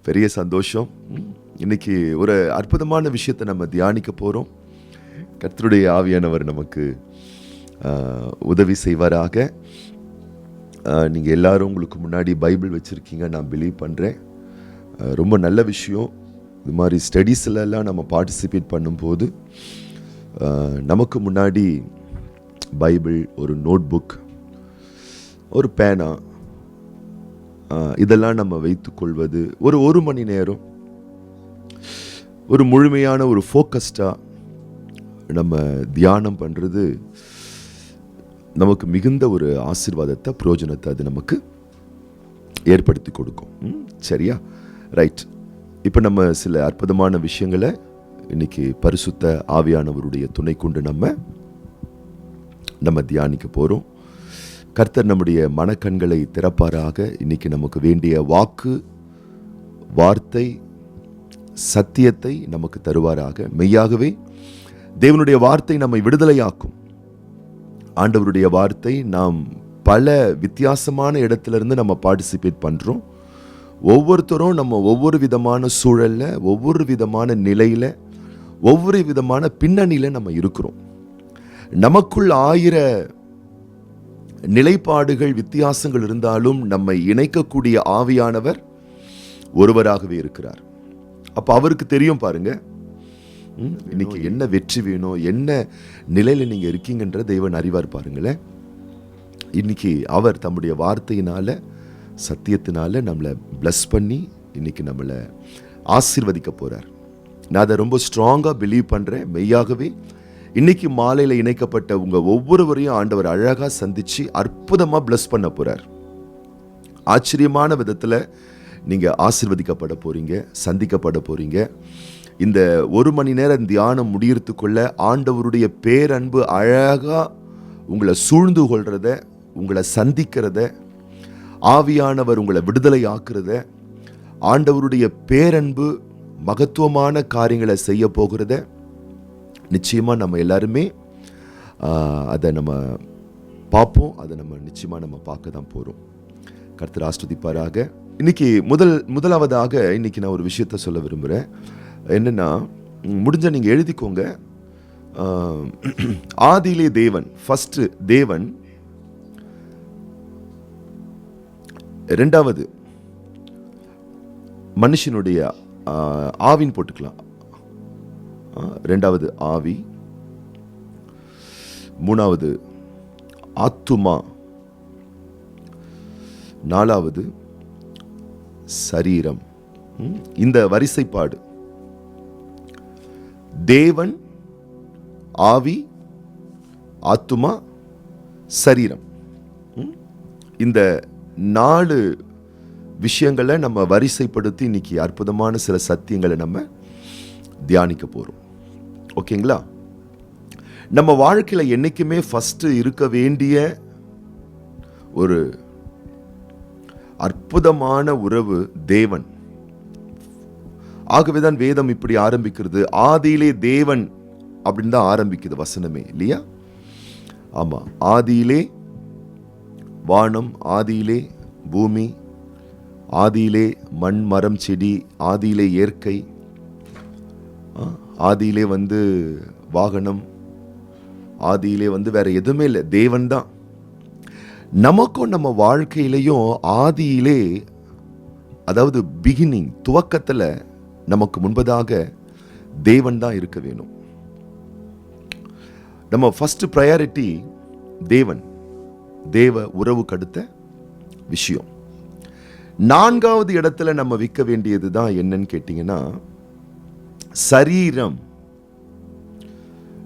பெரிய சந்தோஷம். இன்னைக்கு ஒரு அற்புதமான விஷயத்தை நம்ம தியானிக்க போகிறோம். கர்த்தருடைய ஆவியானவர் நமக்கு உதவி செய்வாராக. நீங்கள் எல்லாரும் உங்களுக்கு முன்னாடி பைபிள் வச்சுருக்கீங்க, நான் பிலீவ் பண்ணுறேன். ரொம்ப நல்ல விஷயம். இது மாதிரி ஸ்டடீஸ்லாம் நம்ம பார்ட்டிசிபேட் பண்ணும்போது நமக்கு முன்னாடி பைபிள், ஒரு நோட் புக், ஒரு பேனா, இதெல்லாம் நம்ம வைத்துக்கொள்வது, ஒரு மணி நேரம் ஒரு முழுமையான ஒரு ஃபோக்கஸ்டாக நம்ம தியானம் பண்ணுறது நமக்கு மிகுந்த ஒரு ஆசீர்வாதத்தை, பிரயோஜனத்தை அது நமக்கு ஏற்படுத்தி கொடுக்கும். சரியா? ரைட். இப்போ நம்ம சில அற்புதமான விஷயங்களை இன்னைக்கு பரிசுத்த ஆவியானவருடைய துணை கொண்டு நம்ம தியானிக்க போகிறோம். கர்த்தர் நம்முடைய மனக்கண்களை திறப்பாராக. இன்னைக்கு நமக்கு வேண்டிய வாக்கு, வார்த்தை, சத்தியத்தை நமக்கு தருவாராக. மெய்யாகவே தேவனுடைய வார்த்தை நம்மை விடுதலையாக்கும். ஆண்டவருடைய வார்த்தை நாம் பல வித்தியாசமான இடத்துலேருந்து நம்ம பார்ட்டிசிபேட் பண்ணுறோம். ஒவ்வொருத்தரும் நம்ம ஒவ்வொரு விதமான சூழலில், ஒவ்வொரு விதமான நிலையில், ஒவ்வொரு விதமான பின்னணியில் நம்ம இருக்கிறோம். நமக்குள் 1000 நிலைப்பாடுகள், வித்தியாசங்கள் இருந்தாலும் நம்மை இணைக்கக்கூடிய ஆவியானவர் ஒருவராகவே இருக்கிறார். அப்போ அவருக்கு தெரியும் பாருங்க, இன்னைக்கு என்ன வெற்றி வேணும், என்ன நிலையில் நீங்கள் இருக்கீங்கன்ற தேவன் அறிவார் பாருங்களேன். இன்னைக்கு அவர் தம்முடைய வார்த்தையினால, சத்தியத்தினால நம்மளை பிளஸ் பண்ணி இன்னைக்கு நம்மளை ஆசீர்வதிக்க போறார். நான் அதை ரொம்ப ஸ்ட்ராங்காக பிலீவ் பண்ணுறேன். மெய்யாகவே இன்னைக்கு மாலையில் இணைக்கப்பட்ட உங்கள் ஒவ்வொருவரையும் ஆண்டவர் அழகாக சந்தித்து அற்புதமாக பிளஸ் பண்ண போகிறார். ஆச்சரியமான விதத்தில் நீங்கள் ஆசீர்வதிக்கப்பட போகிறீங்க, சந்திக்கப்பட போகிறீங்க. இந்த 1 மணி நேரம் தியானம் முடியறதுக்குள்ள ஆண்டவருடைய பேரன்பு அழகாக உங்களை சூழ்ந்து கொள்றத, உங்களை சந்திக்கிறத, ஆவியானவர் உங்களை விடுதலை ஆக்குறத, ஆண்டவருடைய பேரன்பு மகத்துவமான காரியங்களை செய்ய போகிறத நிச்சயமாக நம்ம எல்லாருமே அதை நம்ம பார்ப்போம். அதை நம்ம நிச்சயமாக நம்ம பார்க்க தான் போகிறோம். கர்த்தர் ஆஸ்வதிப்பாராக. இன்னைக்கு முதலாவதாக இன்னைக்கு நான் ஒரு விஷயத்த சொல்ல விரும்புகிறேன். என்னன்னா, முடிஞ்ச நீங்கள் எழுதிக்கோங்க. ஆதியிலே தேவன், ஃபர்ஸ்ட் தேவன், ரெண்டாவது மனுஷனுடைய ஆவின்னு போட்டுக்கலாம், ரெண்டாவது ஆவி, மூணாவது ஆத்துமா, நாலாவது சரீரம். இந்த வரிசைப்பாடு தேவன், ஆவி, ஆத்துமா, சரீரம். இந்த 4 விஷயங்களை நம்ம வரிசைப்படுத்தி இன்னைக்கு அற்புதமான சில சத்தியங்களை நம்ம தியானிக்க போறோம். ஓகேங்களா? நம்ம வாழ்க்கையில் என்னைக்குமே ஃபர்ஸ்ட் இருக்க வேண்டிய ஒரு அற்புதமான உறவு தேவன். ஆகவேதான் வேதம் இப்படி ஆரம்பிக்கிறது. ஆதியிலே தேவன் அப்படின்னு தான் ஆரம்பிக்குது வசனமே, இல்லையா? ஆமா, ஆதியிலே வானம், ஆதியிலே பூமி, ஆதியிலே மண், மரம், செடி, ஆதியிலே இயற்கை, ஆதியிலே வாகனம், ஆதியிலே வேற எதுவுமே இல்லை, தேவன் தான். நமக்கும் நம்ம வாழ்க்கையிலையும் ஆதியிலே, அதாவது பிகினிங், துவக்கத்தில் நமக்கு முன்பதாக தேவன் தான் இருக்க வேணும். நம்ம ஃபர்ஸ்ட் ப்ரையாரிட்டி தேவன், தேவ உறவுக்கு அடுத்த விஷயம். 4வது இடத்துல நம்ம விற்க வேண்டியது தான் என்னன்னு கேட்டீங்கன்னா சரீரம்.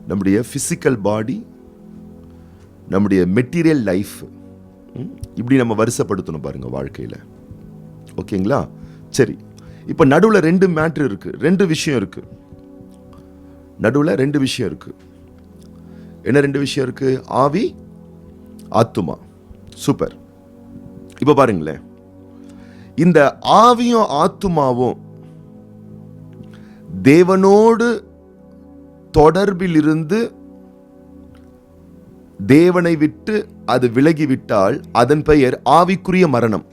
நம்முடைய பிசிக்கல் பாடி, நம்முடைய மெட்டீரியல் லைஃப், இப்படி நம்ம வரிசைப்படுத்தணும் பாருங்க வாழ்க்கையில். ஓகேங்களா? சரி, இப்போ நடுவில் 2 மேட்ரு இருக்கு, 2 விஷயம் இருக்கு. நடுவில் 2 விஷயம் இருக்கு. என்ன 2 விஷயம் இருக்கு? ஆவி, ஆத்துமா. சூப்பர். இப்போ பாருங்களேன், இந்த ஆவியும் ஆத்துமாவும் தேவனோடு தொடர்பில் இருந்து தேவனை விட்டு அது விலகிவிட்டால் அதன் பெயர் ஆவிக்குரிய மரணம்.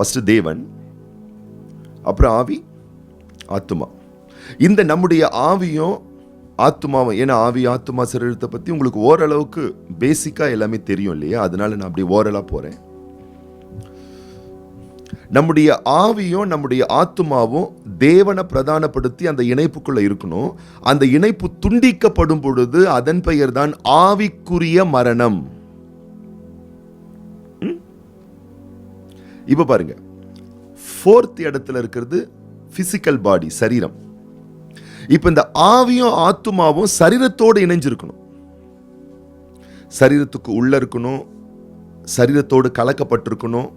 ஃபர்ஸ்ட் தேவன், அப்புறம் ஆவி, ஆத்துமா. இந்த நம்முடைய ஆவியும் ஆத்துமாவும், ஏன்னா ஆவி ஆத்துமா சரீரத்தை பற்றி உங்களுக்கு ஓரளவுக்கு பேசிக்காக எல்லாமே தெரியும் இல்லையா, அதனால நான் அப்படி ஓரலாக போகிறேன். நம்முடைய ஆவியும் நம்முடைய ஆத்துமாவும் தேவனை பிரதானப்படுத்தி அந்த இணைப்புக்குள்ள இருக்கணும். அந்த இணைப்பு துண்டிக்கப்படும் பொழுது அதன் பெயர் தான் ஆவிக்குரிய மரணம். இப்ப பாருங்க, 4th இடத்துல இருக்கிறது பிசிக்கல் பாடி, சரீரம். இப்ப இந்த ஆவியும் ஆத்துமாவும் சரீரத்தோடு இணைஞ்சிருக்கணும், சரீரத்துக்கு உள்ள இருக்கணும், சரீரத்தோடு கலக்கப்பட்டிருக்கணும்,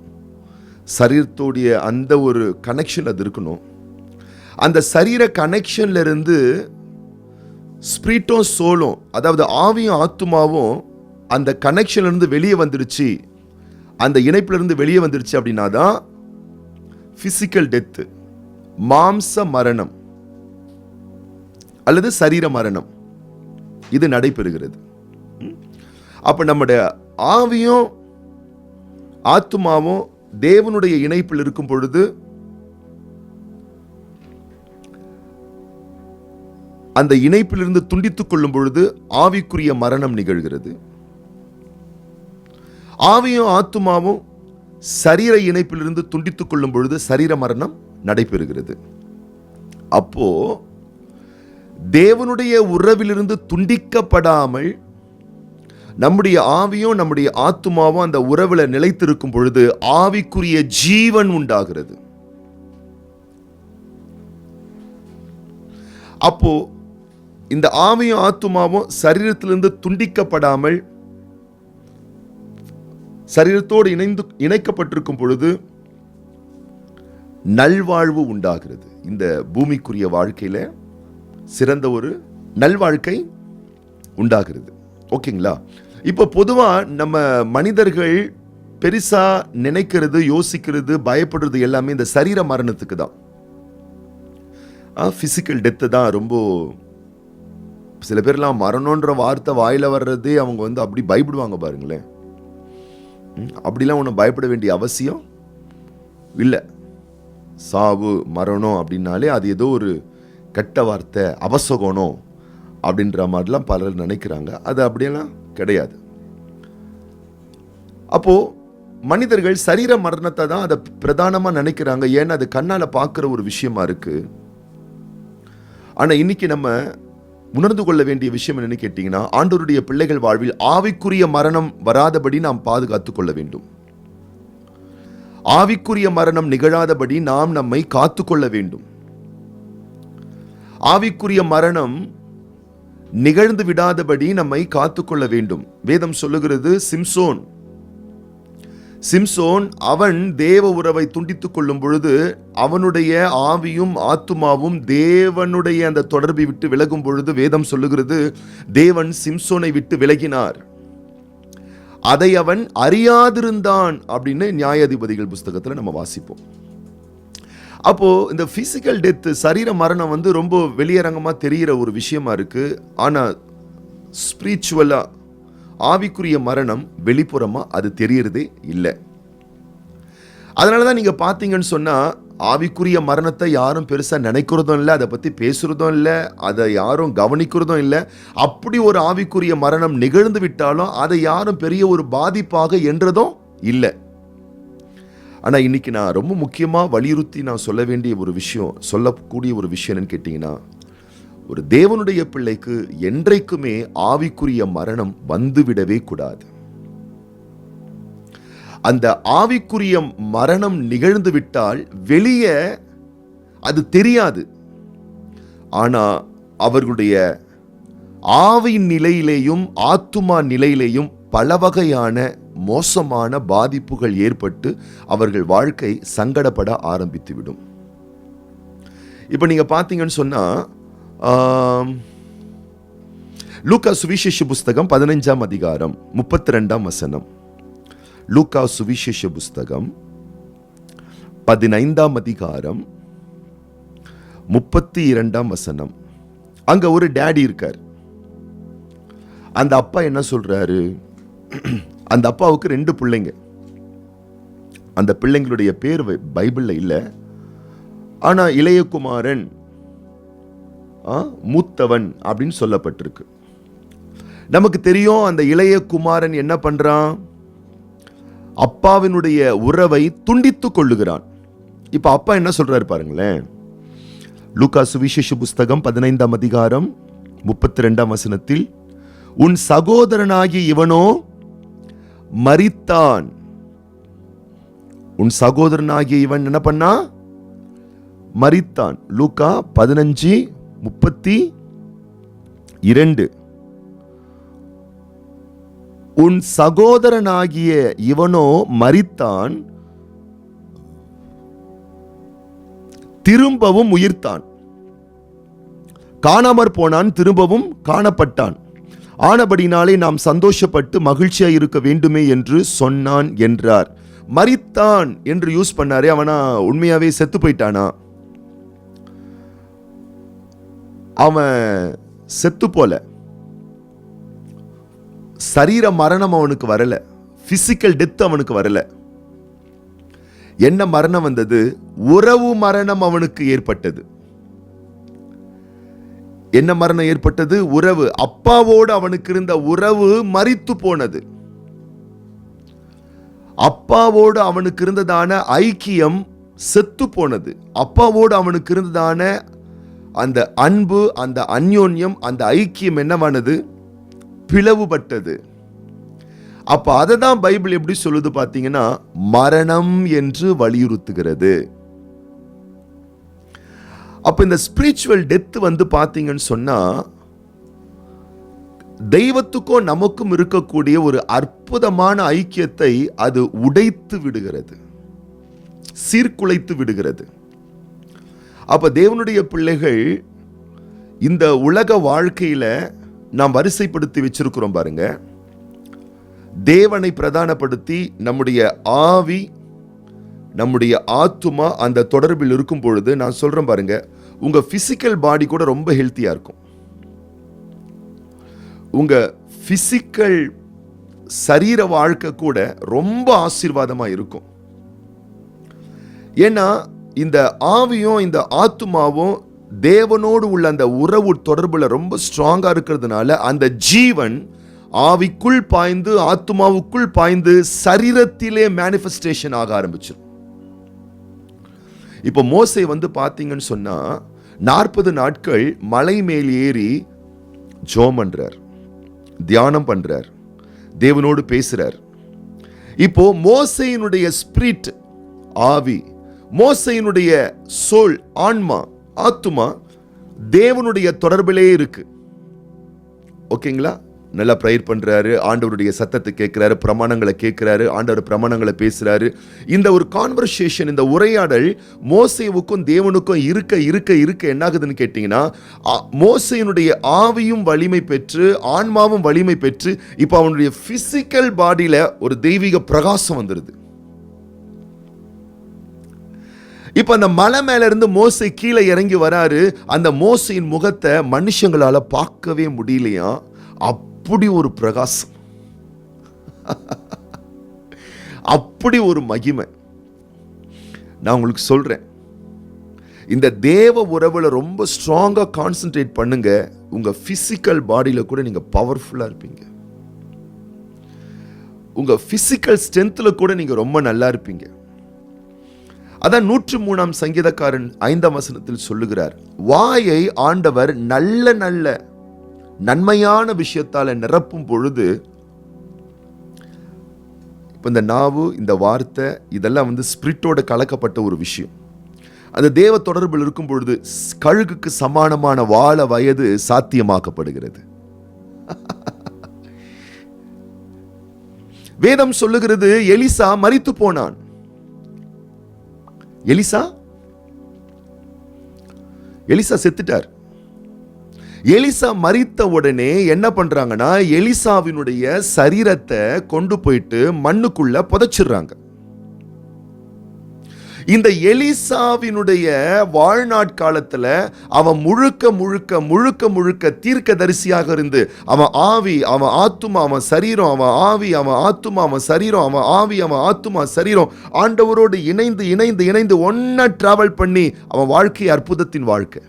சரீரத்தோடைய அந்த ஒரு கனெக்ஷன் அது இருக்கணும். அந்த சரீர கனெக்ஷன்ல இருந்து ஸ்பிரிட்டும் சோலும், அதாவது ஆவியும் ஆத்துமாவும் அந்த கனெக்ஷன்ல இருந்து வெளியே வந்துடுச்சு, அந்த இணைப்புல இருந்து வெளியே வந்துடுச்சு அப்படின்னா தான் பிசிக்கல் டெத், மாம்ச மரணம் அல்லது சரீர மரணம் இது நடைபெறுகிறது. அப்ப நம்முடைய ஆவியும் ஆத்துமாவும் தேவனுடைய இணைப்பில் இருக்கும் பொழுது அந்த இணைப்பிலிருந்து துண்டித்துக் கொள்ளும் பொழுது ஆவிக்குரிய மரணம் நிகழ்கிறது. ஆவியும் ஆத்துமாவும் சரீர இணைப்பிலிருந்து துண்டித்துக் கொள்ளும் பொழுது சரீர மரணம் நடைபெறுகிறது. அப்போ தேவனுடைய உறவிலிருந்து துண்டிக்கப்படாமல் நம்முடைய ஆவியும் நம்முடைய ஆத்துமாவும் அந்த உறவுல நிலைத்திருக்கும் பொழுது ஆவிக்குரிய ஜீவன் உண்டாகிறது. அப்போ இந்த ஆவியும் ஆத்துமாவும் சரீரத்திலிருந்து துண்டிக்கப்படாமல் சரீரத்தோடு இணைக்கப்பட்டிருக்கும் பொழுது நல்வாழ்வு உண்டாகிறது. இந்த பூமிக்குரிய வாழ்க்கையில சிறந்த ஒரு நல்வாழ்க்கை உண்டாகிறது. ஓகேங்களா? இப்போ பொதுவா நம்ம மனிதர்கள் பெருசா நினைக்கிறது, யோசிக்கிறது, பயப்படுறது எல்லாமே இந்த சரீர மரணத்துக்கு தான், பிசிக்கல் டெத்து தான். ரொம்ப சில பேர்லாம் மரணம்ன்ற வார்த்தை வாயில வர்றதே அவங்க அப்படி பயப்படுவாங்க பாருங்களேன். அப்படிலாம் ஒன்றும் பயப்பட வேண்டிய அவசியம் இல்லை. சாவு மரணம் அப்படின்னாலே அது ஏதோ ஒரு கெட்ட வார்த்தை, அபசகனம் அப்படின்ற மாதிரிலாம் பலர் நினைக்கிறாங்க. அது அப்படியெல்லாம் கிடையாது. அப்போ மனிதர்கள் சரீர மரணத்தை தான் அதை பிரதானமா நினைக்கிறாங்க. ஏன்னா அது கண்ணால பார்க்கிற ஒரு விஷயமா இருக்கு. ஆனா இன்னைக்கு நம்ம உணர்ந்து கொள்ள வேண்டிய விஷயம் என்னன்னு கேட்டீங்கன்னா, ஆண்டவருடைய பிள்ளைகள் வாழ்வில் ஆவிக்குரிய மரணம் வராதபடி நாம் பாதுகாத்துக் கொள்ள வேண்டும். ஆவிக்குரிய மரணம் நிகழாதபடி நாம் நம்மை காத்துக்கொள்ள வேண்டும். ஆவிக்குரிய மரணம் நிகழ்ந்து விடாதபடி நம்மை காத்துக்கொள்ள வேண்டும். வேதம் சொல்லுகிறது, சிம்சோன் அவன் தேவ உறவை துண்டித்துக் கொள்ளும் பொழுது அவனுடைய ஆவியும் ஆத்துமாவும் தேவனுடைய அந்த தொடர்பை விட்டு விலகும் பொழுது வேதம் சொல்லுகிறது, தேவன் சிம்சோனை விட்டு விலகினார், அதை அவன் அறியாதிருந்தான் அப்படின்னு நியாயாதிபதிகள் புஸ்தகத்தில் நம்ம வாசிப்போம். அப்போ இந்த பிசிக்கல் டெத், சரீர மரணம் ரொம்ப வெளியரங்கமா தெரிகிற ஒரு விஷயமா இருக்கு. ஆனா ஸ்பிரிச்சுவலா ஆவிக்குரிய மரணம் வெளிப்புறமா அது தெரியறதே இல்லை. அதனாலதான் நீங்க பாத்தீங்கன்னு சொன்னா ஆவிக்குரிய மரணத்தை யாரும் பெருசா நினைக்கிறதும் இல்லை, அதை பத்தி பேசுறதும் இல்லை, அதை யாரும் கவனிக்கிறதும் இல்லை. அப்படி ஒரு ஆவிக்குரிய மரணம் நிகழ்ந்து விட்டாலும் அதை யாரும் பெரிய ஒரு பாதிப்பாக என்றதும் இல்லை. ஆனா இன்னைக்கு நான் ரொம்ப முக்கியமா வலியுறுத்தி நான் சொல்லக்கூடிய ஒரு விஷயம் என்னன்னு கேட்டீங்கன்னா, ஒரு தேவனுடைய பிள்ளைக்கு என்றைக்குமே ஆவிக்குரிய மரணம் வந்துவிடவே கூடாது. அந்த ஆவிக்குரிய மரணம் நிகழ்ந்து விட்டால் வெளியே அது தெரியாது. ஆனா அவர்களுடைய ஆவியின் நிலையிலேயும் ஆத்துமா நிலையிலேயும் பல வகையான மோசமான பாதிப்புகள் ஏற்பட்டு அவர்கள் வாழ்க்கை சங்கடப்பட ஆரம்பித்துவிடும். இப்ப நீங்க பாத்தீங்கன்னு சொன்னா, லூக்கா சுவிசேஷ புஸ்தகம் 15ஆம் அதிகாரம் 32ஆம் வசனம். லூக்கா சுவிசேஷ புஸ்தகம் 15ஆம் அதிகாரம் 32ஆம் வசனம். அங்க ஒரு டாடி இருக்கார். அந்த அப்பா என்ன சொல்றாரு? அந்த அப்பாவுக்கு 2 பிள்ளைங்க. அந்த பிள்ளைங்களுடைய பேர் பைபிள்ல இல்லை. ஆனா இளையகுமாரன் மூத்தவன் அப்படின்னு சொல்லப்பட்டிருக்கு. நமக்கு தெரியும் அந்த இளையகுமாரன் என்ன பண்றான், அப்பாவினுடைய உறவை துண்டித்துக் கொள்ளுகிறான். இப்ப அப்பா என்ன சொல்றாரு பாருங்களேன். லூக்கா சுவிசேஷ புஸ்தகம் 15ஆம் அதிகாரம் 32ஆம் வசனத்தில், உன் சகோதரனாகிய இவனோ மரித்தான். உன் சகோதரனாகிய இவன் என்ன பண்ணா, மரித்தான். லூக்கா 15:32. உன் சகோதரனாகிய இவனோ மரித்தான், திரும்பவும் உயிர்த்தான். காணாமற் போனான், திரும்பவும் காணப்பட்டான். ஆனபடினாலே நாம் சந்தோஷப்பட்டு மகிழ்ச்சியா இருக்க வேண்டுமே என்று சொன்னான் என்றார். மரித்தான் என்று யூஸ் பண்ணாரே, அவனா உண்மையாவே செத்து போயிட்டானா? அவன் செத்து போல, சரீர மரணம் அவனுக்கு வரல, பிசிக்கல் டெத் அவனுக்கு வரல. என்ன மரணம் வந்தது? உறவு மரணம் அவனுக்கு ஏற்பட்டது. என்ன மரணம் ஏற்பட்டது? உறவு. அப்பாவோடு அவனுக்கு இருந்த உறவு மரித்து போனது. அப்பாவோடு அவனுக்கு இருந்ததான ஐக்கியம் செத்து போனது. அப்பாவோடு அவனுக்கு இருந்ததான அந்த அன்பு, அந்த அந்யோன்யம், அந்த ஐக்கியம் என்னவானது? பிளவுபட்டது. அப்ப அதை தான் பைபிள் எப்படி சொல்லுது பாத்தீங்கன்னா, மரணம் என்று வலியுறுத்துகிறது. அப்ப இந்த ஸ்பிரிச்சுவல் டெத் பாத்தீங்கன்னு சொன்னா, தெய்வத்துக்கும் நமக்கும் இருக்கக்கூடிய ஒரு அற்புதமான ஐக்கியத்தை அது உடைத்து விடுகிறது, சீர்குலைத்து விடுகிறது. அப்ப தேவனுடைய பிள்ளைகள் இந்த உலக வாழ்க்கையில நாம் வரிசைப்படுத்தி வச்சிருக்கிறோம் பாருங்க. தேவனை பிரதானப்படுத்தி நம்முடைய ஆவி, நம்முடைய ஆத்துமா அந்த தொடர்பில் இருக்கும் பொழுது, நான் சொல்றேன் பாருங்க, உங்க பிசிக்கல் பாடி கூட ரொம்ப ஹெல்த்தியா இருக்கும். உங்க பிசிக்கல் சரீர வாழ்க்கை கூட ரொம்ப ஆசீர்வாதமா இருக்கும். ஏன்னா இந்த ஆவியும் இந்த ஆத்துமாவும் தேவனோடு உள்ள அந்த உறவு தொடர்புல ரொம்ப ஸ்ட்ராங்கா இருக்கிறதுனால, அந்த ஜீவன் ஆவிக்குள் பாய்ந்து ஆத்துமாவுக்குள் பாய்ந்து சரீரத்திலே மேனிஃபெஸ்டேஷன் ஆக ஆரம்பிச்சிடும். இப்ப மோசே பாத்தீங்கன்னு சொன்னா 40 நாட்கள் மலை மேல் ஏறி ஜெபம் பண்றார், தியானம் பண்றார், தேவனோடு பேசுறார். இப்போ மோசேயினுடைய ஸ்பிரிட், ஆவி, மோசேயினுடைய சோல், ஆன்மா, ஆத்துமா தேவனுடைய தொடர்பிலே இருக்கு. ஓகேங்களா? நல்லா ப்ரேயர் பண்றாரு, ஆண்டவருடைய சத்தத்தை கேட்கிறாரு, பிரமாணங்களை கேட்கிறாரு, ஆண்டவர் பிரமாணங்களை பேசுறாரு. இந்த ஒரு கான்வர்சேஷன், இந்த உரையாடல் மோசேவுக்கும் தேவனுக்கும் இருக்க இருக்க இருக்க என்ன ஆகுதுன்னு கேட்டீங்கன்னா, மோசேயினுடைய ஆவியும் வலிமை பெற்று ஆன்மாவும் வலிமை பெற்று இப்ப அவனுடைய பிசிக்கல் பாடியில ஒரு தெய்வீக பிரகாசம் வந்துருது. இப்ப அந்த மலை மேல இருந்து மோசே கீழே இறங்கி வராரு. அந்த மோசையின் முகத்தை மனுஷங்களால பார்க்கவே முடியலையா, அப்படி ஒரு பிரகாசம், அப்படி ஒரு மகிமை. நான் உங்களுக்கு சொல்றேன், இந்த தேவ உறவுல ரொம்ப ஸ்ட்ராங்கா கான்சென்ட்ரேட் பண்ணுங்க. உங்க பிசிக்கல் பாடியில கூட நீங்க பவர்ஃபுல்லா இருப்பீங்க. உங்க பிசிக்கல் ஸ்ட்ரென்த்ல கூட நீங்க ரொம்ப நல்லா இருப்பீங்க. அதான் 103ஆம் சங்கீதக்காரன் 5ஆம் வசனத்தில் சொல்லுகிறார், வாயை ஆண்டவர் நல்ல நல்ல நன்மையான விஷயத்தால நிரப்பும் பொழுது, இப்ப இந்த நாவு, இந்த வார்த்தை, இதெல்லாம் ஸ்பிரிட்டோட கலக்கப்பட்ட ஒரு விஷயம். அந்த தேவ தொடர்பில் இருக்கும் பொழுது கழுகுக்கு சமானமான வாழ வயது சாத்தியமாக்கப்படுகிறது. வேதம் சொல்லுகிறது, எலிசா மரித்து போனான். எலிசா செத்துட்டார். எலிசா மரித்த உடனே என்ன பண்றாங்கன்னா, எலிசாவினுடைய சரீரத்தை கொண்டு போயிட்டு மண்ணுக்குள்ள புதைச்சிடுறாங்க. இந்த எலிசாவினுடைய வாழ்நாட்காலத்துல அவன் முழுக்க முழுக்க முழுக்க முழுக்க தீர்க்கதரிசியாக இருந்து அவன் ஆவி, அவன் ஆத்துமா, அவன் சரீரம், அவன் ஆவி, அவன் ஆத்துமா, அவன் சரீரம், அவன் ஆவி, அவன் ஆத்துமா, சரீரம் ஆண்டவரோடு இணைந்து இணைந்து இணைந்து ஒன்னா டிராவல் பண்ணி அவன் வாழ்க்கை அற்புதத்தின் வாழ்க்கை.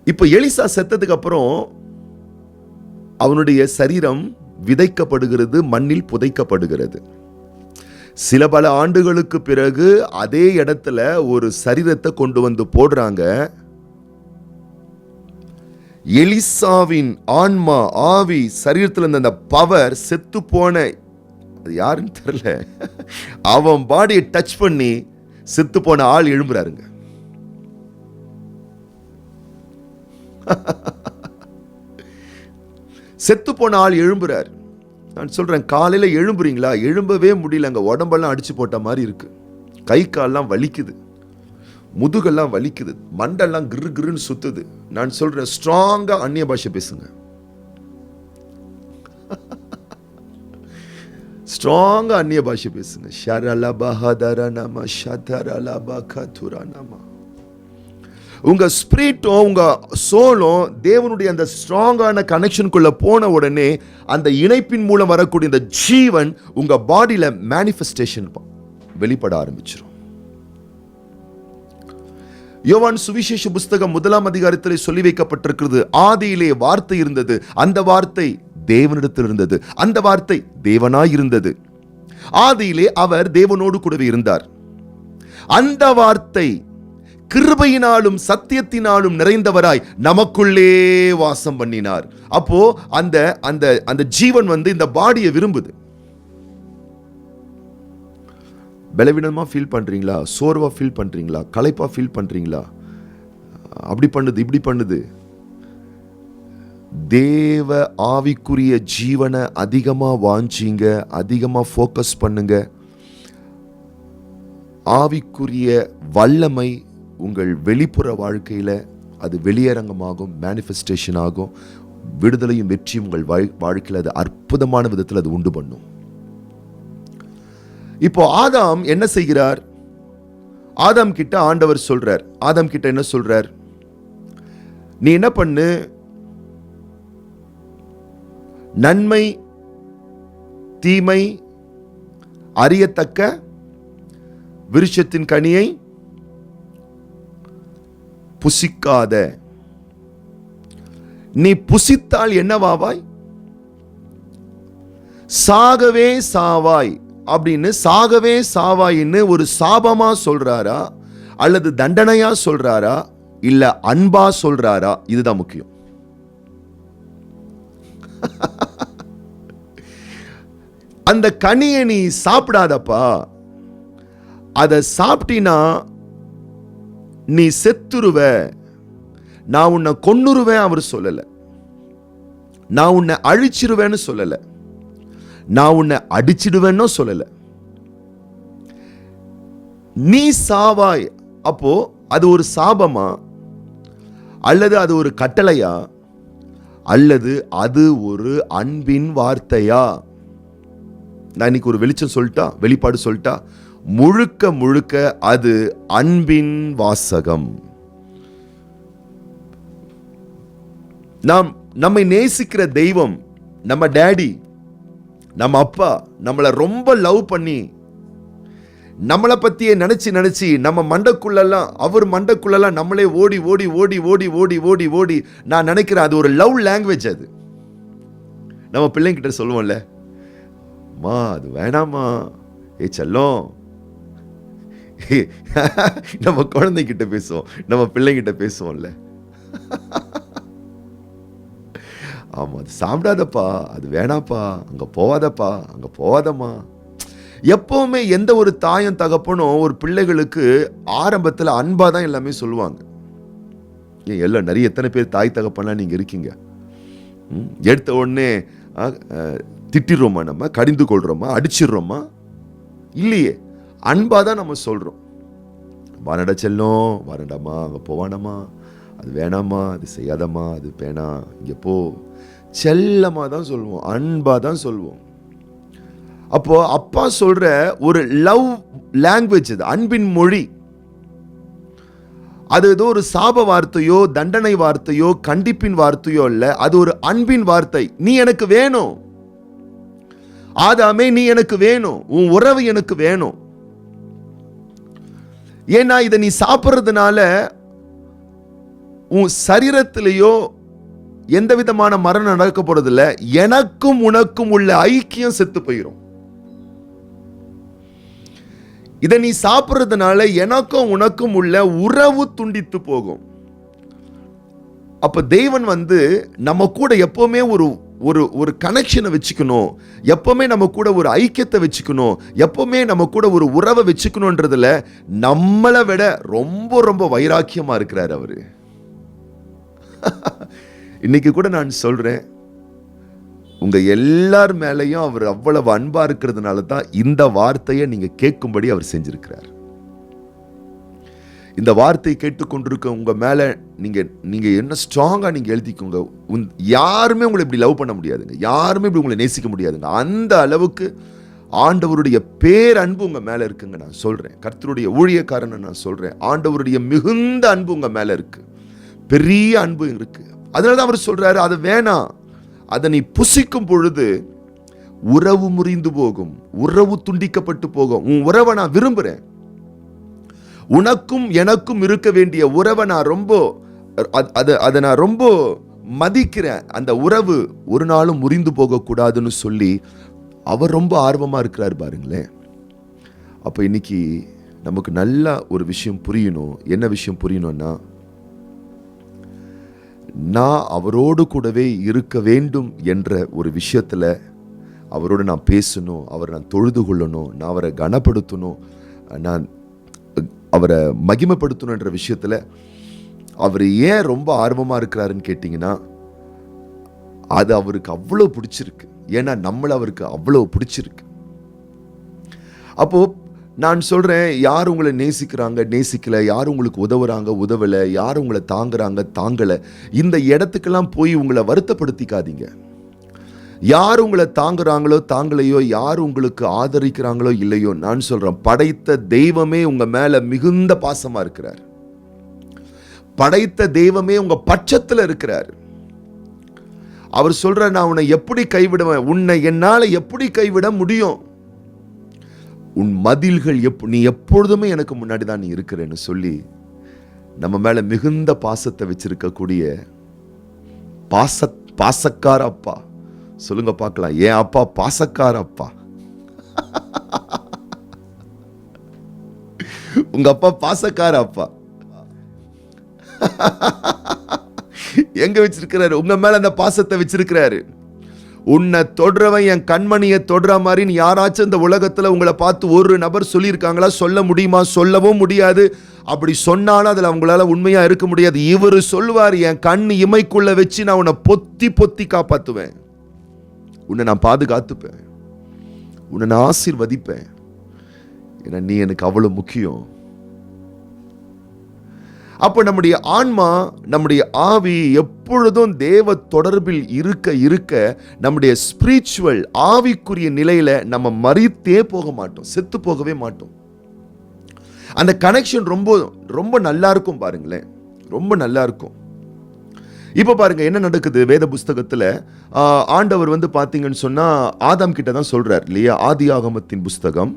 இப்ப எலிசா செத்ததுக்கு அப்புறம் அவனுடைய சரீரம் விதைக்கப்படுகிறது, மண்ணில் புதைக்கப்படுகிறது. சில பல ஆண்டுகளுக்கு பிறகு அதே இடத்துல ஒரு சரீரத்தை கொண்டு வந்து போடுறாங்க. எலிசாவின் ஆன்மா, ஆவி, சரீரத்தில் இருந்த அந்த பவர் செத்து போன, அது யாருன்னு தெரியல, அவன் பாடியை டச் பண்ணி செத்து போன ஆள் எழும்புறாருங்க. செத்து போன ஆள் எழும்புறார். நான் சொல்றேன், காலையில எழும்புறீங்களா? எழும்பவே முடியல, அங்க உடம்பெல்லாம் அடிச்சு போட்ட மாதிரி இருக்கு, கை கால்லாம் வலிக்குது, முதுகெல்லாம் வலிக்குது, மண்டெல்லாம் கிரு கிருன்னு சுத்துது. நான் சொல்றேன், ஸ்ட்ராங்கா அந்நிய பாஷை பேசுங்க, ஸ்ட்ராங்கா அந்நிய பாஷை பேசுங்க. ஷரலபஹதரனம ஷதரலபகதுரனம. உங்க ஸ்பிரிட்டும் உங்க சோலும் தேவனுடைய அந்த ஸ்ட்ராங்கான கனெக்ஷனுக்குள்ள போன உடனே அந்த இணைப்பின் மூலம் வரக்கூடிய இந்த ஜீவன் உங்க பாடியில மேனிஃபெஸ்டேஷன் வெளிப்பட ஆரம்பிச்சிடும். யோவான் சுவிசேஷ புஸ்தகம் 1ஆம் அதிகாரத்தில் சொல்லி வைக்கப்பட்டிருக்கிறது, ஆதியிலே வார்த்தை இருந்தது, அந்த வார்த்தை தேவனிடத்தில் இருந்தது, அந்த வார்த்தை தேவனாய் இருந்தது, ஆதியிலே அவர் தேவனோடு கூடவே இருந்தார், அந்த வார்த்தை கிருபையினாலும் சத்தியத்தினாலும் நிறைந்தவராய் நமக்குள்ளே வாசம் பண்ணினார். அப்போ அந்த அந்த அந்த ஜீவன் இந்த பாடியை விரும்புது. பலவீனமா ஃபீல் பண்றீங்களா? சோர்வா ஃபீல் பண்றீங்களா? களைப்பா ஃபீல் பண்றீங்களா? அப்படி பண்ணுது, இப்படி பண்ணுது. தேவ ஆவிக்குரிய ஜீவனை அதிகமா வாஞ்சிங்க, அதிகமா ஃபோக்கஸ் பண்ணுங்க. ஆவிக்குரிய வல்லமை உங்கள் வெளிப்புற வாழ்க்கையில அது வெளியரங்கமாகும், மேனிஃபெஸ்டேஷன் ஆகும். விடுதலையும் வெற்றியும் உங்கள் வாழ்க்கையில் அது அற்புதமான விதத்தில் அது உண்டு பண்ணும். இப்போ ஆதாம் என்ன செய்கிறார்? ஆதாம் கிட்ட ஆண்டவர் சொல்றார், ஆதாம் கிட்ட என்ன சொல்றார்? நீ என்ன பண்ணு, நன்மை தீமை அறியத்தக்க விருட்சத்தின் கனியை புசிக்காத. நீ புசித்தால் என்னவாவாய்? சாகவே சாவாய் அப்படின்னு, சாகவே சாவாயின்னு ஒரு சாபமா சொல்றாரா அல்லது தண்டனையா சொல்றாரா இல்ல அன்பா சொல்றாரா? இதுதான் முக்கியம். அந்த கனியை நீ சாப்பிடாதப்பா, அதை சாப்பிட்டினா நீ செத்துருவ, நான் உன்னை கொன்னுருவேன் அவர் சொல்லல, நான் உன்னை அழிச்சிருவேன்னு சொல்லல, நான் உன்னை அடிச்சிடுவேன்னு சொல்லல, நீ சாவாய். அப்போ அது ஒரு சாபமா அல்லது அது ஒரு கட்டளையா அல்லது அது ஒரு அன்பின் வார்த்தையா? நான் இன்னைக்கு ஒரு வெளிச்சம் சொல்லிட்டா, வெளிப்பாடு சொல்லிட்டா, முழுக்க முழுக்க அது அன்பின் வாசகம். நம்மை நேசிக்கிற தெய்வம், நம்ம டேடி, நம்ம அப்பா நம்மளை ரொம்ப லவ் பண்ணி நம்மளை பத்தியே நினைச்சு நினைச்சு நம்ம மண்டக்குள்ளெல்லாம், அவர் மண்டக்குள்ளெல்லாம் நம்மளே ஓடி ஓடி ஓடி ஓடி ஓடி ஓடி ஓடி, நான் நினைக்கிறேன் அது ஒரு லவ் லாங்குவேஜ். அது நம்ம பிள்ளைங்கிட்ட சொல்லுவோம்ல, மா அது வேணாமா, ஏ செல்லம். நம்ம குழந்தைகிட்ட பேசுவோம், நம்ம பிள்ளைகிட்ட பேசுவோம்ல, ஆமா அது சாப்பிடாதப்பா, அது வேணாப்பா, அங்க போவாதப்பா, அங்க போவாதம்மா. எப்பவுமே எந்த ஒரு தாயும் தகப்பனும் ஒரு பிள்ளைகளுக்கு ஆரம்பத்தில் அன்பா தான் எல்லாமே சொல்லுவாங்க. எல்லாம் நிறைய எத்தனை பேர் தாய் தகப்பன்லாம் நீங்க இருக்கீங்க? எடுத்த உடனே திட்டிடுறோமா, நம்ம கடிந்து கொள்றோமா, அடிச்சிடுறோமா? இல்லையே, அன்பா தான் நம்ம சொல்றோம். வானடா செல்லும், வானடாமா, அங்க போவானம்மா, அது வேணாமா, அது செய்யாதம்மா, அது வேணாம், இங்க போ. செல்லமா தான் சொல்லுவோம், அன்பா தான் சொல்லுவோம். அப்போ அப்பா சொல்ற ஒரு லவ் லாங்குவேஜ், அது அன்பின் மொழி. அது ஏதோ ஒரு சாப வார்த்தையோ தண்டனை வார்த்தையோ கண்டிப்பின் வார்த்தையோ இல்ல, அது ஒரு அன்பின் வார்த்தை. நீ எனக்கு வேணும் ஆதாமே, நீ எனக்கு வேணும், உன் உறவு எனக்கு வேணும். ஏன்னா இதை நீ சாப்பிட்றதுனால உன் சரீரத்திலேயோ எந்த விதமான மரணம் நடக்க போறதில்ல, எனக்கும் உனக்கும் உள்ள ஐக்கியம் செத்து போயிடும். இதை நீ சாப்பிட்றதுனால எனக்கும் உனக்கும் உள்ள உறவு துண்டித்து போகும். அப்ப தேவன் நம்ம கூட எப்பவுமே ஒரு ஒரு ஒரு கனெக்ஷனை வச்சுக்கணும், எப்பவுமே நம்ம கூட ஒரு ஐக்கியத்தை வச்சுக்கணும், எப்பவுமே நம்ம கூட ஒரு உறவை வச்சுக்கணும்ன்றதுல நம்மளை விட ரொம்ப ரொம்ப வைராக்கியமா இருக்கிறார் அவரு. இன்னைக்கு கூட நான் சொல்றேன், உங்க எல்லார் மேலையும் அவர் அவ்வளவு அன்பா இருக்கிறதுனால தான் இந்த வார்த்தையை நீங்க கேட்கும்படி அவர் செஞ்சிருக்கிறார். இந்த வார்த்தையை கேட்டுக்கொண்டிருக்க உங்க மேல நீங்க என்ன ஸ்ட்ராங்கா நீங்க எழுதிக்கோங்க. யாருமே உங்களை இப்படி லவ் பண்ண முடியாதுங்க, யாருமே இப்படி உங்களை நேசிக்க முடியாதுங்க. அந்த அளவுக்கு ஆண்டவருடைய பேரன்பு உங்க மேல இருக்குங்க. நான் சொல்றேன், கர்த்தருடைய ஊழியக்காரனை நான் சொல்றேன், ஆண்டவருடைய மிகுந்த அன்பு உங்க மேல இருக்கு, பெரிய அன்பு இருக்கு. அதனாலதான் அவர் சொல்றாரு, அது வேணாம், அதை நீ புசிக்கும் பொழுது உறவு முறிந்து போகும், உறவு துண்டிக்கப்பட்டு போகும். உன் உறவை நான் விரும்புறேன், உனக்கும் எனக்கும் இருக்க வேண்டிய உறவை நான் அதை நான் ரொம்ப மதிக்கிறேன். அந்த உறவு ஒரு நாளும் முறிந்து போக கூடாதுன்னு சொல்லி அவர் ரொம்ப ஆர்வமா இருக்கிறார் பாருங்களேன். அப்ப இன்னைக்கு நமக்கு நல்ல ஒரு விஷயம் புரியணும். என்ன விஷயம் புரியணும்னா, நான் அவரோடு கூடவே இருக்க வேண்டும் என்ற ஒரு விஷயத்துல அவரோடு நான் பேசணும், அவரை நான் தொழுது கொள்ளணும், நான் அவரை கனப்படுத்தணும், நான் அவரை மகிமைப்படுத்தணுன்ற விஷயத்துல அவர் ஏன் ரொம்ப ஆர்வமா இருக்கிறாருன்னு கேட்டீங்கன்னா, அது அவருக்கு அவ்வளவு பிடிச்சிருக்கு. ஏன்னா நம்மள அவருக்கு அவ்வளவு பிடிச்சிருக்கு. அப்போ நான் சொல்றேன், யார் உங்களை நேசிக்கிறாங்க நேசிக்கல, யார் உங்களுக்கு உதவுறாங்க உதவல, யார் உங்களை தாங்குறாங்க தாங்கல, இந்த இடத்துக்கெல்லாம் போய் உங்களை வருத்தப்படுத்திக்காதீங்க. யார் உங்களை தாங்குறாங்களோ தாங்கலையோ, யார் உங்களுக்கு ஆதரிக்கிறாங்களோ இல்லையோ, நான் சொல்றேன், படைத்த தெய்வமே உங்க மேல மிகுந்த பாசமா இருக்கிறார். படைத்த தெய்வமே உங்க பட்சத்துல இருக்கிறார். அவர் சொல்ற, நான் உன்னை எப்படி கைவிடுவேன், உன்னை என்னால எப்படி கைவிட முடியும், உன் மதில்கள் நீ எப்பொழுதுமே எனக்கு முன்னாடி தான் நீ இருக்கிறேன்னு சொல்லி நம்ம மேல மிகுந்த பாசத்தை வச்சிருக்கக்கூடிய பாசக்கார அப்பா. சொல்லுங்க பார்க்கலாம், ஏன் அப்பா பாசக்கார அப்பா. உங்க அப்பா பாசக்கார அப்பா. எங்க வச்சிருக்கிறாரு? உங்க மேல அந்த பாசத்தை வச்சிருக்கிறாரு. உன்னை தொடுறவன் என் கண்மணியை தொடுற மாதிரி யாராச்சும் இந்த உலகத்துல உங்களை பார்த்து ஒரு நபர் சொல்லியிருக்காங்களா? சொல்ல முடியுமா? சொல்லவும் முடியாது. அப்படி சொன்னாலும் அதுல அவங்களால உண்மையா இருக்க முடியாது. இவரு சொல்லுவார், என் கண் இமைக்குள்ள வச்சு நான் உன்னை பொத்தி பொத்தி காப்பாத்துவேன், உன்னை நான் பாதுகாத்துப்பேன், உன்னை நான் ஆசீர்வதிப்பேன், ஏன்னா நீ எனக்கு அவ்வளவு முக்கியம். அப்ப நம்முடைய ஆன்மா, நம்முடைய ஆவி எப்பொழுதும் தேவ தொடர்பில் இருக்க இருக்க நம்முடைய ஸ்பிரிச்சுவல் ஆவிக்குரிய நிலையில நம்ம மறித்தே போக மாட்டோம், செத்து போகவே மாட்டோம். அந்த கனெக்ஷன் ரொம்ப ரொம்ப நல்லா இருக்கும் பாருங்களேன், ரொம்ப நல்லா இருக்கும். இப்ப பாருங்க என்ன நடக்குது வேத புஸ்தகத்துல. ஆண்டவர் பாத்தீங்கன்னு சொன்னா ஆதாம் கிட்ட தான் சொல்றார் இல்லையா? ஆதியாகமத்தின் புஸ்தகம்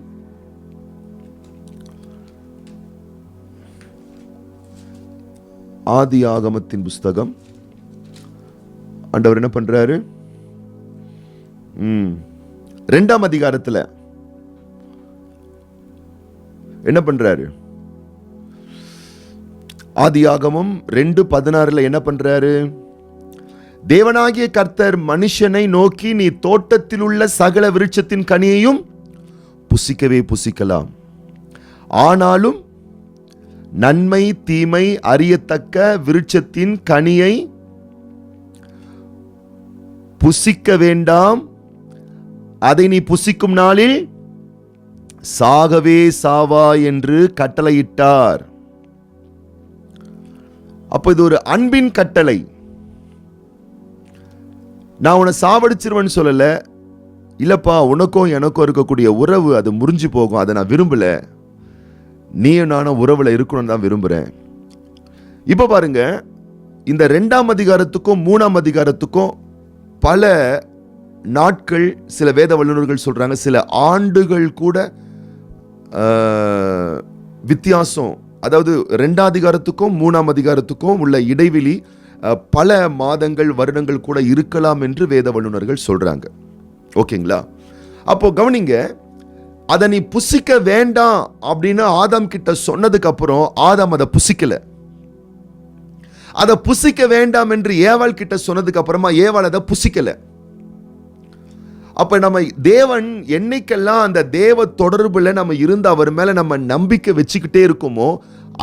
ஆதியாகமத்தின் புஸ்தகம் ஆண்டவர் என்ன பண்றாரு? 2ஆம் அதிகாரத்துல என்ன பண்றாரு? ஆதியாகமம் 2:16 என்ன பண்றாரு? தேவனாகிய கர்த்தர் மனுஷனை நோக்கி, நீ தோட்டத்தில் உள்ள சகல விருட்சத்தின் கனியையும் புசிக்கவே புசிக்கலாம், ஆனாலும் நன்மை தீமை அறியத்தக்க விருட்சத்தின் கனியை புசிக்க வேண்டாம், அதை நீ புசிக்கும் நாளில் சாகவே சாவா என்று கட்டளையிட்டார். அப்ப இது ஒரு அன்பின் கட்டளை. நான் உன்னை சாவடிச்சிருவேன்னு சொல்லல, இல்லப்பா உனக்கும் எனக்கும் இருக்கக்கூடிய உறவு அது முறிஞ்சு போகும், அதை நான் விரும்பல, நீயும் நானும் உறவுல இருக்கணும்னு தான் விரும்புறேன். இப்ப பாருங்க, இந்த 2ஆம் அதிகாரத்துக்கும் 3ஆம் அதிகாரத்துக்கும் பல நாட்கள், சில வேத வல்லுநர்கள் சொல்றாங்க சில ஆண்டுகள் கூட வித்தியாசம். அதாவது 2ஆம் அதிகாரத்துக்கும் 3ஆம் அதிகாரத்துக்கும் உள்ள இடைவெளி பல மாதங்கள், வருடங்கள் கூட இருக்கலாம் என்று வேத வல்லுநர்கள் சொல்றாங்க. ஓகேங்களா? அப்போ கவனிங்க, அதை நீ புசிக்க வேண்டாம் அப்படின்னு ஆதாம் கிட்ட சொன்னதுக்கு அப்புறம் ஆதாம் அதை புசிக்கல. அதை புசிக்க வேண்டாம் என்று ஏவாள் கிட்ட சொன்னதுக்கு அப்புறமா ஏவாள் அதை புசிக்கல. அப்ப நம்ம தேவன் என்னைக்கெல்லாம் அந்த தேவ தொடர்புல நம்ம இருந்து அவர் மேல நம்ம நம்பிக்கை வச்சுக்கிட்டே இருக்குமோ,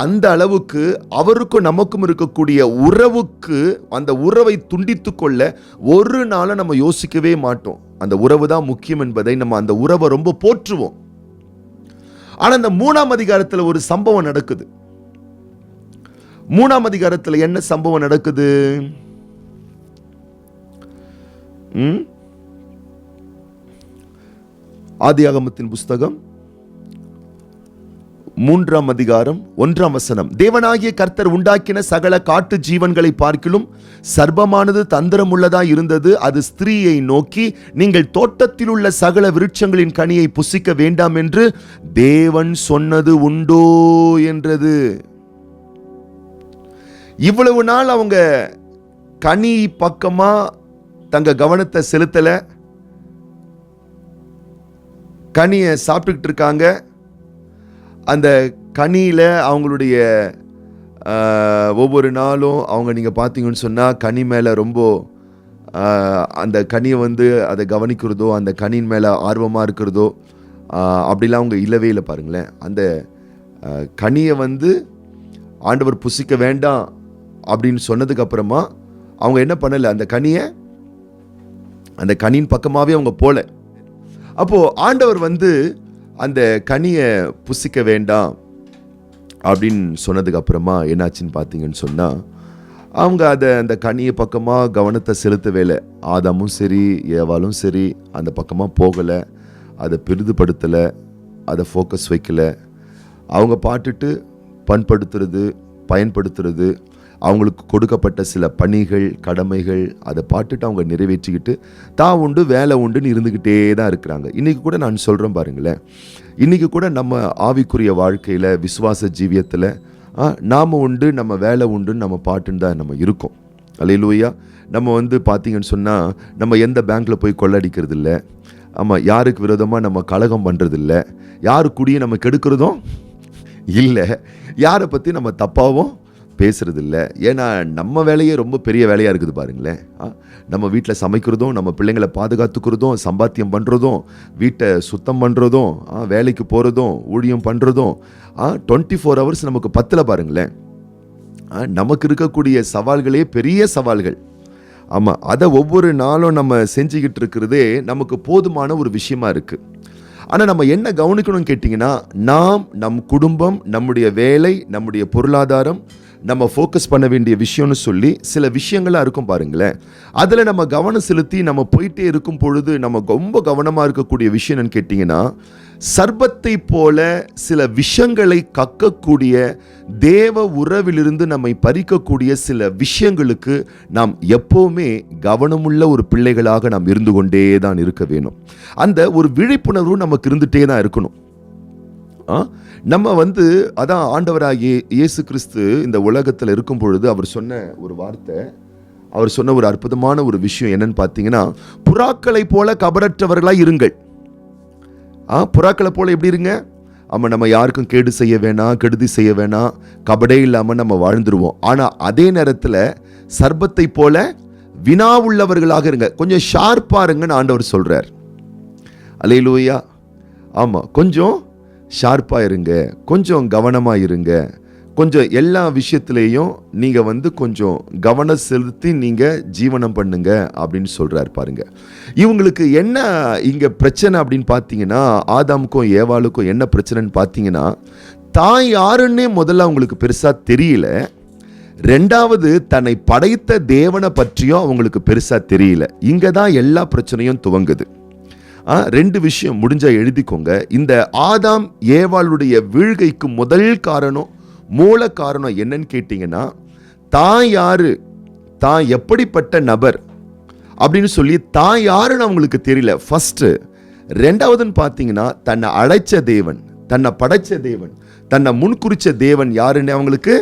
அந்த அளவுக்கு அவருக்கும் நமக்கும் இருக்கக்கூடிய உறவுக்கு, அந்த உறவை துண்டித்து கொள்ள ஒரு நாளும் நம்ம யோசிக்கவே மாட்டோம். அந்த உறவு தான் முக்கியம் என்பதை நம்ம அந்த உறவை ரொம்ப போற்றுவோம். ஆனா இந்த 3ஆம் அதிகாரத்தில் ஒரு சம்பவம் நடக்குது. 3ஆம் அதிகாரத்தில் என்ன சம்பவம் நடக்குது? ஆதியாகமத்தின் புஸ்தகம் 3ஆம் அதிகாரம் 1ஆம் வசனம். தேவனாகிய கர்த்தர் உண்டாக்கின சகல காட்டு ஜீவன்களை பார்க்கிலும் சர்ப்பமானது தந்திரம் உள்ளதா இருந்தது. அது ஸ்திரீயை நோக்கி, நீங்கள் தோட்டத்தில் உள்ள சகல விருட்சங்களின் கனியை புசிக்க வேண்டாம் என்று தேவன் சொன்னது உண்டோ என்றது. இவ்வளவு நாள் அவங்க கனி பக்கமா தங்க கவனத்தை செலுத்தல, கனியை சாப்பிட்டுக்கிட்டு இருக்காங்க. அந்த கனியில அவங்களுடைய ஒவ்வொரு நாளும் அவங்க நீங்க பார்த்தீங்கன்னு சொன்னா கனி மேல ரொம்ப அந்த கனியை வந்து அதை கவனிக்கிறதோ, அந்த கனியின் மேல ஆர்வமா இருக்கிறதோ அப்படிலாம் அவங்க இல்லவே இல்லை. பாருங்களேன், அந்த கனியை வந்து ஆண்டவர் புசிக்க வேண்டாம் அப்படின்னு சொன்னதுக்கு அப்புறமா அவங்க என்ன பண்ணல, அந்த கனியின் பக்கமாவே அவங்க போல. அப்போ ஆண்டவர் வந்து அந்த கனியை புசிக்க வேண்டாம் அப்படின்னு சொன்னதுக்கு அப்புறமா என்னாச்சுன்னு பார்த்தீங்கன்னு சொன்னா, அவங்க அந்த கனியை பக்கமாக கவனத்தை செலுத்தவே இல்லை. ஆதாமும் சரி ஏவாளும் சரி அந்த பக்கமாக போகலை, அதை பெரிதுபடுத்தலை, அதை ஃபோக்கஸ் வைக்கலை. அவங்க பாட்டுட்டு பண்படுத்துறது, பயன்படுத்துறது, அவங்களுக்கு கொடுக்கப்பட்ட சில பணிகள், கடமைகள், அதை பாட்டுட்டு அவங்க நிறைவேற்றிக்கிட்டு தான் உண்டு வேலை உண்டுன்னு இருந்துக்கிட்டே தான் இருக்கிறாங்க. இன்றைக்கி கூட நான் சொல்கிறேன் பாருங்களேன், இன்றைக்கி கூட நம்ம ஆவிக்குரிய வாழ்க்கையில், விசுவாச ஜீவியத்தில் நாம் உண்டு, நம்ம வேலை உண்டுன்னு நம்ம பாட்டுன்னு தான் நம்ம இருக்கோம். அல்லேலூயா. நம்ம வந்து பார்த்தீங்கன்னு சொன்னால் நம்ம எந்த பேங்க்கில் போய் கொள்ளடிக்கிறது இல்லை, ஆமாம், யாருக்கு விரோதமாக நம்ம கலகம் பண்ணுறது இல்லை, யாரு கூடிய நம்ம கெடுக்கிறதும் இல்லை, யாரை பற்றி நம்ம தப்பாகவும் பேசுறது இல்லை. ஏன்னா நம்ம வேலையே ரொம்ப பெரிய வேலையாக இருக்குது பாருங்களேன். நம்ம வீட்டில் சமைக்கிறதும், நம்ம பிள்ளைங்களை பாதுகாத்துக்கிறதும், சம்பாத்தியம் பண்ணுறதும், வீட்டை சுத்தம் பண்ணுறதும், வேலைக்கு போகிறதும், ஊழியம் பண்ணுறதும் 24 hours நமக்கு பத்தல பாருங்களேன். நமக்கு இருக்கக்கூடிய சவால்களே பெரிய சவால்கள். ஆமாம், அதை ஒவ்வொரு நாளும் நம்ம செஞ்சுக்கிட்டு இருக்கிறதே நமக்கு போதுமான ஒரு விஷயமா இருக்குது. ஆனால் நம்ம என்ன கவனிக்கணும்னு கேட்டிங்கன்னா, நம் குடும்பம், நம்முடைய வேலை, நம்முடைய பொருளாதாரம், நம்ம ஃபோக்கஸ் பண்ண வேண்டிய விஷயம்னு சொல்லி சில விஷயங்களாக இருக்கும் பாருங்களேன். அதில் நம்ம கவனம் செலுத்தி நம்ம போயிட்டே இருக்கும் பொழுது நம்ம ரொம்ப கவனமாக இருக்கக்கூடிய விஷயம் என்னன்னு கேட்டிங்கன்னா, சர்ப்பத்தை போல சில விஷயங்களை கக்கக்கூடிய, தேவ உறவிலிருந்து நம்மை பறிக்கக்கூடிய சில விஷயங்களுக்கு நாம் எப்போவுமே கவனமுள்ள ஒரு பிள்ளைகளாக நாம் இருந்து கொண்டே தான் இருக்க வேணும். அந்த ஒரு விழிப்புணர்வு நமக்கு இருந்துகிட்டே தான் இருக்கணும். நம்ம வந்து அதான் ஆண்டவராகிய இயேசு கிறிஸ்து இந்த உலகத்தில் இருக்கும் பொழுது அவர் சொன்ன ஒரு வார்த்தை, அவர் சொன்ன ஒரு அற்புதமான ஒரு விஷயம் என்னன்னு பார்த்தீங்கன்னா, புறாக்களை போல கபடற்றவர்களாக இருங்கள். புறாக்களை போல எப்படி இருங்க? ஆமாம், நம்ம யாருக்கும் கேடு செய்ய வேணாம், கெடுதி செய்ய வேணாம், கபடே இல்லாமல் நம்ம வாழ்ந்துருவோம். ஆனால் அதே நேரத்தில் சர்ப்பத்தை போல வினா உள்ளவர்களாக இருங்க, கொஞ்சம் ஷார்ப்பாக இருங்கன்னு ஆண்டவர் சொல்கிறார். அல்லேலூயா. ஆமாம், கொஞ்சம் ஷார்ப்பாக இருங்க, கொஞ்சம் கவனமாக இருங்க, கொஞ்சம் எல்லா விஷயத்துலேயும் நீங்கள் வந்து கொஞ்சம் கவனம் செலுத்தி நீங்கள் ஜீவனம் பண்ணுங்க அப்படின்னு சொல்கிறார் பாருங்க. இவங்களுக்கு என்ன இங்கே பிரச்சனை அப்படின்னு பார்த்தீங்கன்னா, ஆதாமுக்கும் ஏவாளுக்கும் என்ன பிரச்சனைன்னு பார்த்தீங்கன்னா, தான் யாருன்னே முதல்ல அவங்களுக்கு பெருசாக தெரியல, ரெண்டாவது தன்னை படைத்த தேவனை பற்றியும் அவங்களுக்கு பெருசாக தெரியல. இங்கே தான் எல்லா பிரச்சனையும் துவங்குது. 2 விஷயம் முடிஞ்சா எழுதிக்கோங்க. இந்த ஆதாம் ஏவாளுடைய வீழ்கைக்கு முதல் காரணம், மூல காரணம் என்னன்னு கேட்டீங்கன்னா, தான் யாரு, தான் எப்படிப்பட்ட நபர் அப்படின்னு சொல்லி தான் யாருன்னு அவங்களுக்கு தெரியல ஃபர்ஸ்ட். 2வதுன்னு பார்த்தீங்கன்னா, தன்னை அழைச்ச தேவன், தன்னை படைச்ச தேவன், தன்னை முன்குறிச்ச தேவன் யாருன்னு அவங்களுக்கு